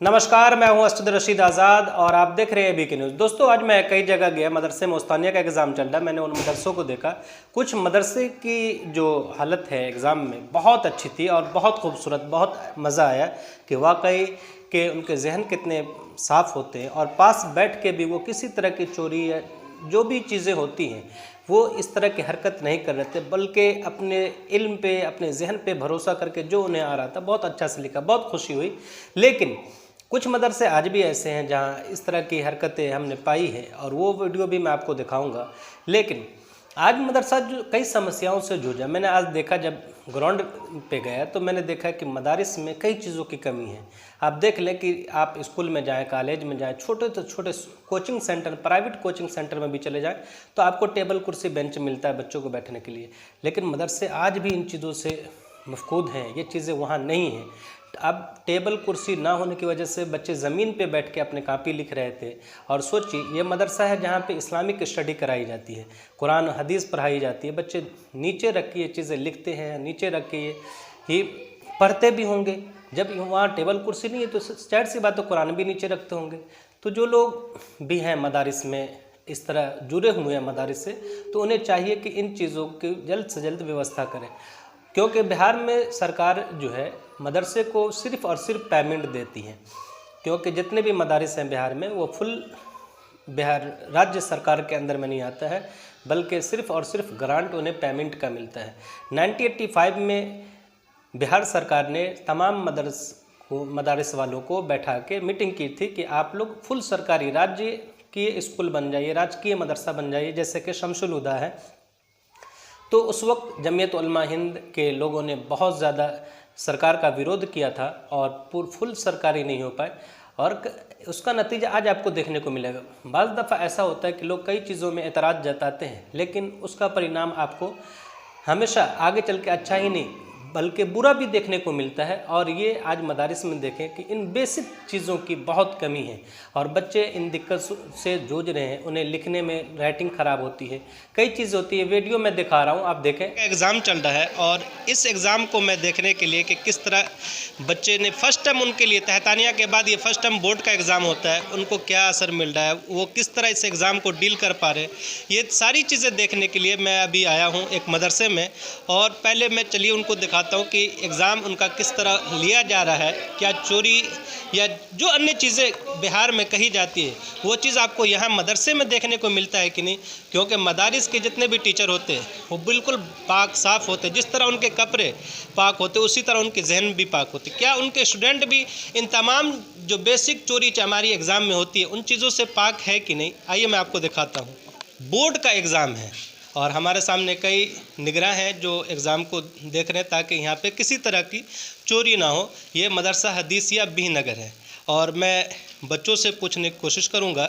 नमस्कार, मैं हूं असद रशीद आज़ाद और आप देख रहे हैं बीके न्यूज़। दोस्तों, आज मैं कई जगह गया, मदरसे में उस्तानिया का एग्ज़ाम चल रहा है। मैंने उन मदरसों को देखा। कुछ मदरसे की जो हालत है एग्ज़ाम में बहुत अच्छी थी और बहुत खूबसूरत, बहुत मज़ा आया कि वाकई के उनके जहन कितने साफ़ होते हैं और पास बैठ के भी वो किसी तरह की चोरी या जो भी चीज़ें होती हैं वो इस तरह की हरकत नहीं कर रहे थे, बल्कि अपने इल्म पे, अपने जहन पे भरोसा करके जो उन्हें आ रहा था बहुत अच्छा से लिखा। बहुत खुशी हुई। लेकिन कुछ मदरसे आज भी ऐसे हैं जहाँ इस तरह की हरकतें हमने पाई है और वो वीडियो भी मैं आपको दिखाऊंगा। लेकिन आज मदरसा जो कई समस्याओं से जूझा। मैंने आज देखा, जब ग्राउंड पे गया तो मैंने देखा कि मदारिस में कई चीज़ों की कमी है। आप देख लें कि आप स्कूल में जाएं, कॉलेज में जाएं, छोटे तो छोटे coaching centre, private coaching centre में भी चले जाएं तो आपको टेबल कुर्सी बेंच मिलता है बच्चों को बैठने के लिए। लेकिन मदरसे आज भी इन चीज़ों से मफकूद हैं, ये चीज़ें वहाँ नहीं हैं। अब टेबल कुर्सी ना होने की वजह से बच्चे ज़मीन पे बैठ के अपने कापी लिख रहे थे। और सोचिए, ये मदरसा है जहाँ पे इस्लामिक स्टडी कराई जाती है, कुरान हदीस पढ़ाई जाती है। बच्चे नीचे रख के ये चीज़ें लिखते हैं, नीचे रख के ये पढ़ते भी होंगे। जब वहाँ टेबल कुर्सी नहीं है तो जाहिर सी बात, तो कुरान भी नीचे रखते होंगे। तो जो लोग भी हैं मदारिस में इस तरह जुड़े हुए हैं मदारिस से, तो उन्हें चाहिए कि इन चीज़ों की जल्द से जल्द व्यवस्था करें। क्योंकि बिहार में सरकार जो है मदरसे को सिर्फ़ और सिर्फ पेमेंट देती है। क्योंकि जितने भी मदारिस हैं बिहार में वो फुल बिहार राज्य सरकार के अंदर में नहीं आता है, बल्कि सिर्फ़ और सिर्फ ग्रांट उन्हें पेमेंट का मिलता है। 1985 में बिहार सरकार ने तमाम मदारिस वालों को बैठा के मीटिंग की थी कि आप लोग फुल सरकारी राज्य की स्कूल बन जाइए, राजकीय मदरसा बन जाइए, जैसे कि शमसुल हुदा है। तो उस वक्त जमीयत उलमा हिंद के लोगों ने बहुत ज़्यादा सरकार का विरोध किया था और फुल सरकारी नहीं हो पाए। और उसका नतीजा आज आपको देखने को मिलेगा। बाज़ दफ़ा ऐसा होता है कि लोग कई चीज़ों में एतराज़ जताते हैं, लेकिन उसका परिणाम आपको हमेशा आगे चल के अच्छा ही नहीं बल्कि बुरा भी देखने को मिलता है। और ये आज मदारिस में देखें कि इन बेसिक चीज़ों की बहुत कमी है और बच्चे इन दिक्कत से जूझ रहे हैं। उन्हें लिखने में राइटिंग ख़राब होती है, कई चीज़ होती है। वीडियो मैं दिखा रहा हूँ, आप देखें। एग्ज़ाम चल रहा है और इस एग्ज़ाम को मैं देखने के लिए कि किस तरह बच्चे ने फर्स्ट टाइम, उनके लिए तहतानिया के बाद ये फर्स्ट टाइम बोर्ड का एग्ज़ाम होता है, उनको क्या असर मिल रहा है, वो किस तरह इस एग्ज़ाम को डील कर पा रहे हैं, ये सारी चीज़ें देखने के लिए मैं अभी आया हूँ एक मदरसे में। और पहले मैं चलिए उनको दिखाता हूँ कि एग्ज़ाम उनका किस तरह लिया जा रहा है। क्या चोरी या जो अन्य चीज़ें बिहार में कही जाती है वो चीज़ आपको यहाँ मदरसे में देखने को मिलता है कि नहीं। क्योंकि मदारिस के जितने भी टीचर होते हैं वो बिल्कुल पाक साफ़ होते हैं। जिस तरह उनके कपड़े पाक होते उसी तरह उनके जहन भी पाक होते। क्या उनके स्टूडेंट भी इन तमाम जो बेसिक चोरी हमारी एग्ज़ाम में होती है उन चीज़ों से पाक है कि नहीं। आइए मैं आपको दिखाता हूँ। बोर्ड का एग्ज़ाम है और हमारे सामने कई निगरां हैं जो एग्ज़ाम को देख रहे हैं ताकि यहाँ पे किसी तरह की चोरी ना हो। ये मदरसा हदीसिया बी नगर है और मैं बच्चों से पूछने की कोशिश करूँगा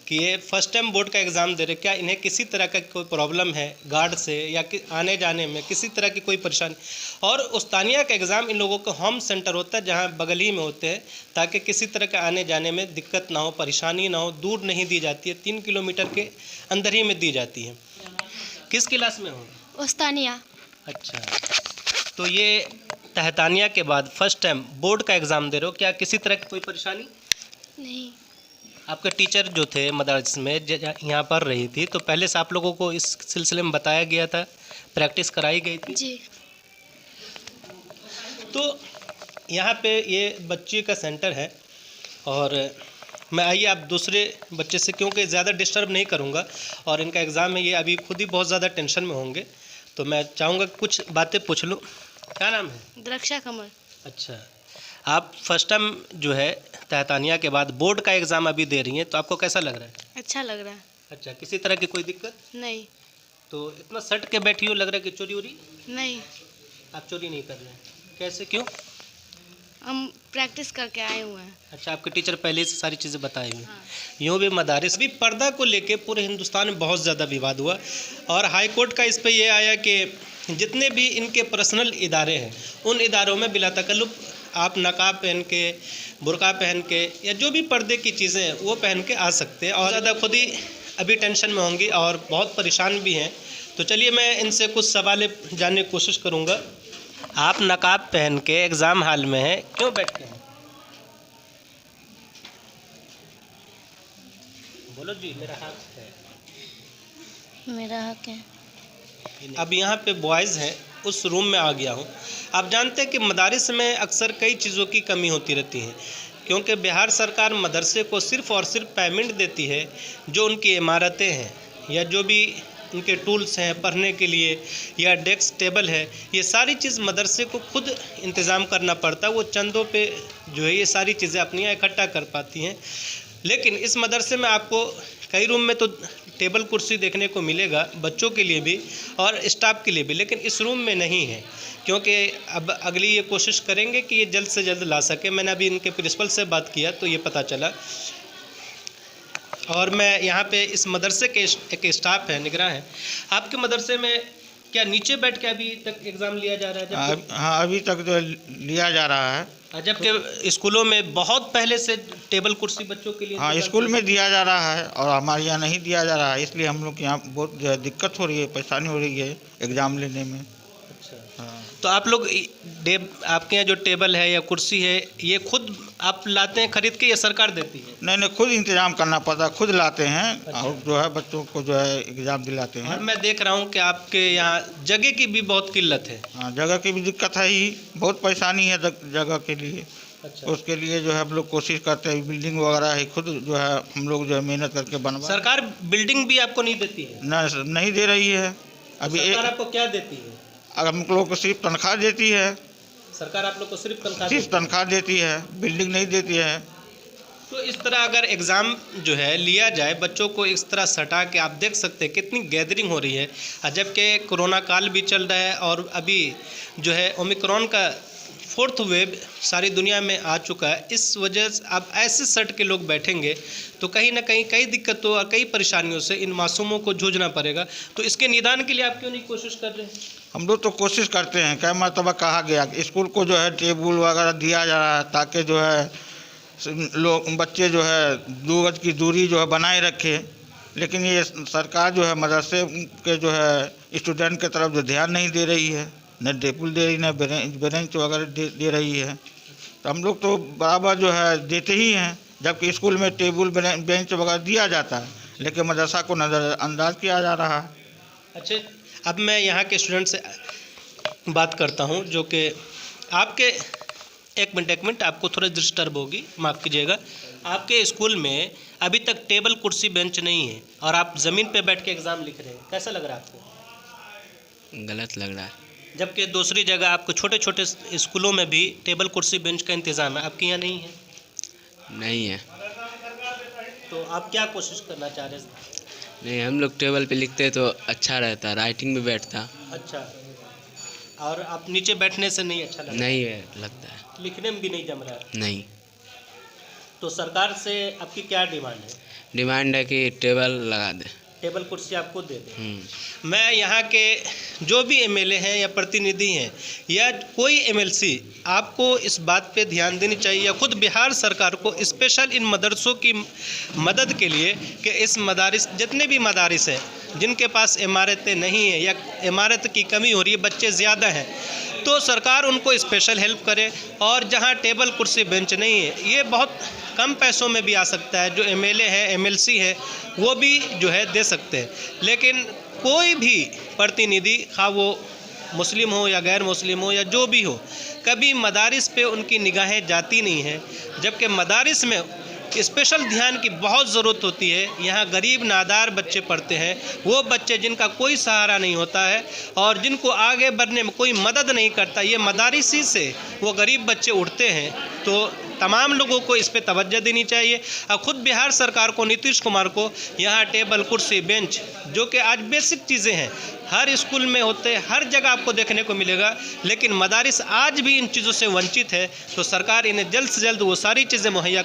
कि ये फर्स्ट टाइम बोर्ड का एग्ज़ाम दे रहे, क्या इन्हें किसी तरह का कोई प्रॉब्लम है गार्ड से या आने जाने में किसी तरह की कोई परेशानी। और उस्तानिया का एग्ज़ाम इन लोगों का होम सेंटर होता है जहाँ बगल ही में होते हैं, ताकि किसी तरह का आने जाने में दिक्कत ना हो, परेशानी ना हो। दूर नहीं दी जाती है, 3 किलोमीटर के अंदर ही में दी जाती है। किस क्लास में हो? उस्तानिया। अच्छा, तो ये तहतानिया के बाद फर्स्ट टाइम बोर्ड का एग्ज़ाम दे रहे हो, क्या किसी तरह की कोई परेशानी नहीं। आपके टीचर जो थे मदरसे में यहाँ पढ़ रही थी तो पहले से आप लोगों को इस सिलसिले में बताया गया था, प्रैक्टिस कराई गई थी जी। तो यहाँ पे ये बच्चे का सेंटर है। और मैं आइए आप दूसरे बच्चे से, क्योंकि ज़्यादा डिस्टर्ब नहीं करूँगा और इनका एग्ज़ाम है, ये अभी खुद ही बहुत ज़्यादा टेंशन में होंगे, तो मैं चाहूँगा कुछ बातें पूछ लूँ। क्या नाम है? द्रक्षा कमल। अच्छा, आप फर्स्ट टाइम जो है तहतानिया के बाद बोर्ड का एग्ज़ाम अभी दे रही हैं, तो आपको कैसा लग रहा है? अच्छा लग रहा है। अच्छा, किसी तरह की कोई दिक्कत नहीं। तो इतना सट के बैठी हो, लग रहा है कि चोरी वोरी? नहीं, आप चोरी नहीं कर रहे हैं, कैसे, क्यों? हम प्रैक्टिस करके आए हुए हैं। अच्छा, आपके टीचर पहले से सारी चीज़ें बताई हुई। हाँ। यूँ भी मदारिस, अभी पर्दा को लेके पूरे हिंदुस्तान में बहुत ज़्यादा विवाद हुआ और हाई कोर्ट का इस पे ये आया कि जितने भी इनके पर्सनल इदारे हैं उन इदारों में बिला तकल्लुफ़ आप नकाब पहन के, बुर्का पहन के या जो भी पर्दे की चीज़ें हैं वो पहन के आ सकते हैं। और ज़्यादा खुद ही अभी टेंशन में होंगी और बहुत परेशान भी हैं। तो चलिए मैं इनसे कुछ सवाल जानने की कोशिश करूँगा। आप नकाब पहन के एग्ज़ाम हॉल में हैं, क्यों बैठते हैं? बोलो जी, मेरा हक है। मेरा हक है। अब यहाँ पे बॉयज़ हैं, उस रूम में आ गया हूँ। आप जानते हैं कि मदारिस में अक्सर कई चीज़ों की कमी होती रहती है, क्योंकि बिहार सरकार मदरसे को सिर्फ़ और सिर्फ पेमेंट देती है, जो उनकी इमारतें हैं या जो भी उनके टूल्स हैं पढ़ने के लिए या डेस्क टेबल है, ये सारी चीज़ मदरसे को खुद इंतज़ाम करना पड़ता है। वो चंदों पे जो है ये सारी चीज़ें अपनी यहाँ इकट्ठा कर पाती हैं। लेकिन इस मदरसे में आपको कई रूम में तो टेबल कुर्सी देखने को मिलेगा, बच्चों के लिए भी और स्टाफ के लिए भी, लेकिन इस रूम में नहीं है, क्योंकि अब अगली ये कोशिश करेंगे कि ये जल्द से जल्द ला सके। मैंने अभी इनके प्रिंसिपल से बात किया तो ये पता चला। और मैं यहाँ पे इस मदरसे के एक स्टाफ है, निगरान है। आपके मदरसे में क्या नीचे बैठ के अभी तक एग्ज़ाम लिया जा रहा है? हाँ, अभी तक तो लिया जा रहा है। जबकि स्कूलों में बहुत पहले से टेबल कुर्सी बच्चों के लिए हाँ, स्कूल में दिया जा रहा है और हमारे यहाँ नहीं दिया जा रहा है, इसलिए हम लोग यहाँ बहुत जो है दिक्कत हो रही है, परेशानी हो रही है एग्ज़ाम लेने में। अच्छा, हाँ, तो आप लोग आपके यहाँ जो टेबल है या कुर्सी है, ये खुद आप लाते हैं खरीद के या सरकार देती है? नहीं, खुद इंतज़ाम करना पड़ता है, खुद लाते हैं और जो है बच्चों को जो है एग्ज़ाम दिलाते हैं। और मैं देख रहा हूँ कि आपके यहाँ जगह की भी बहुत किल्लत है। हाँ, जगह की भी दिक्कत है ही, बहुत परेशानी है जगह के लिए। अच्छा, उसके लिए जो है हम लोग कोशिश करते हैं, बिल्डिंग वगैरह है खुद जो है हम लोग जो है मेहनत करके बनवा। सरकार बिल्डिंग भी आपको नहीं देती है? नहीं दे रही है अभी। सरकार आपको क्या देती है? हम लोग को सिर्फ तनख्वाह देती है, सरकार आप लोग को सिर्फ तनख्वाह सिर्फ देती है? तनख्वाह देती है, बिल्डिंग नहीं देती है। तो इस तरह अगर एग्ज़ाम जो है लिया जाए, बच्चों को इस तरह सटा के, आप देख सकते हैं कितनी गैदरिंग हो रही है, जबकि कोरोना काल भी चल रहा है और अभी जो है ओमिक्रॉन का 4th वेव सारी दुनिया में आ चुका है। इस वजह से अब ऐसे सट के लोग बैठेंगे तो कहीं ना कहीं कई दिक्कतों और कई परेशानियों से इन मासूमों को जूझना पड़ेगा। तो इसके निदान के लिए आप क्यों नहीं कोशिश कर रहे हैं? हम लोग तो कोशिश करते हैं, कई मरतबा कहा गया कि स्कूल को जो है टेबल वगैरह दिया जा रहा है ताकि जो है लोग बच्चे जो है 2 गज की दूरी जो है बनाए रखे, लेकिन ये सरकार जो है मदरसे के जो है स्टूडेंट की तरफ जो ध्यान नहीं दे रही है, न टेबल दे रही, न बेंच वगैरह दे रही है। तो हम लोग तो बराबर जो है देते ही हैं, जबकि स्कूल में टेबल बेंच वगैरह दिया जाता है, लेकिन मदरसा को नज़रअंदाज किया जा रहा है। अच्छा, अब मैं यहाँ के स्टूडेंट से बात करता हूँ जो कि आपके एक मिनट आपको थोड़ा डिस्टर्ब होगी, माफ़ कीजिएगा। आपके स्कूल में अभी तक टेबल कुर्सी बेंच नहीं है और आप ज़मीन पे बैठ के एग्ज़ाम लिख रहे हैं, कैसा लग रहा है आपको? गलत लग रहा है। जबकि दूसरी जगह आपको छोटे छोटे स्कूलों में भी टेबल कुर्सी बेंच का इंतज़ाम है, आपके यहाँ नहीं है? नहीं है। तो आप क्या कोशिश करना चाह रहे हैं? नहीं, हम लोग टेबल पे लिखते तो अच्छा रहता, राइटिंग भी बैठता। अच्छा, और आप नीचे बैठने से नहीं अच्छा लगता? नहीं है, लगता है लिखने में भी नहीं जम रहा है? नहीं। तो सरकार से आपकी क्या डिमांड है? डिमांड है कि टेबल लगा दे, टेबल कुर्सी आपको दे दें। मैं यहाँ के जो भी एमएलए हैं या प्रतिनिधि हैं या कोई एमएलसी, आपको इस बात पे ध्यान देनी चाहिए या खुद बिहार सरकार को स्पेशल इन मदरसों की मदद के लिए कि इस मदारिस, जितने भी मदारिस हैं जिनके पास इमारतें नहीं हैं या इमारत की कमी हो रही है, बच्चे ज़्यादा हैं, तो सरकार उनको स्पेशल हेल्प करे। और जहाँ टेबल कुर्सी बेंच नहीं है, ये बहुत कम पैसों में भी आ सकता है, जो एमएलए है एमएलसी है वो भी जो है दे सकते हैं। लेकिन कोई भी प्रतिनिधि, खा वो मुस्लिम हो या गैर मुस्लिम हो या जो भी हो, कभी मदारिस पे उनकी निगाहें जाती नहीं हैं, जबकि मदारिस में स्पेशल ध्यान की बहुत ज़रूरत होती है। यहाँ गरीब नादार बच्चे पढ़ते हैं, वो बच्चे जिनका कोई सहारा नहीं होता है और जिनको आगे बढ़ने में कोई मदद नहीं करता, ये मदारिस ही से वो गरीब बच्चे उठते हैं। तो तमाम लोगों को इस पे तवज्जो देनी चाहिए और ख़ुद बिहार सरकार को, नीतीश कुमार को, यहाँ टेबल कुर्सी बेंच जो कि आज बेसिक चीज़ें हैं, हर स्कूल में होते हैं, हर जगह आपको देखने को मिलेगा, लेकिन मदारिस आज भी इन चीज़ों से वंचित है। तो सरकार इन्हें जल्द से जल्द वो सारी चीज़ें मुहैया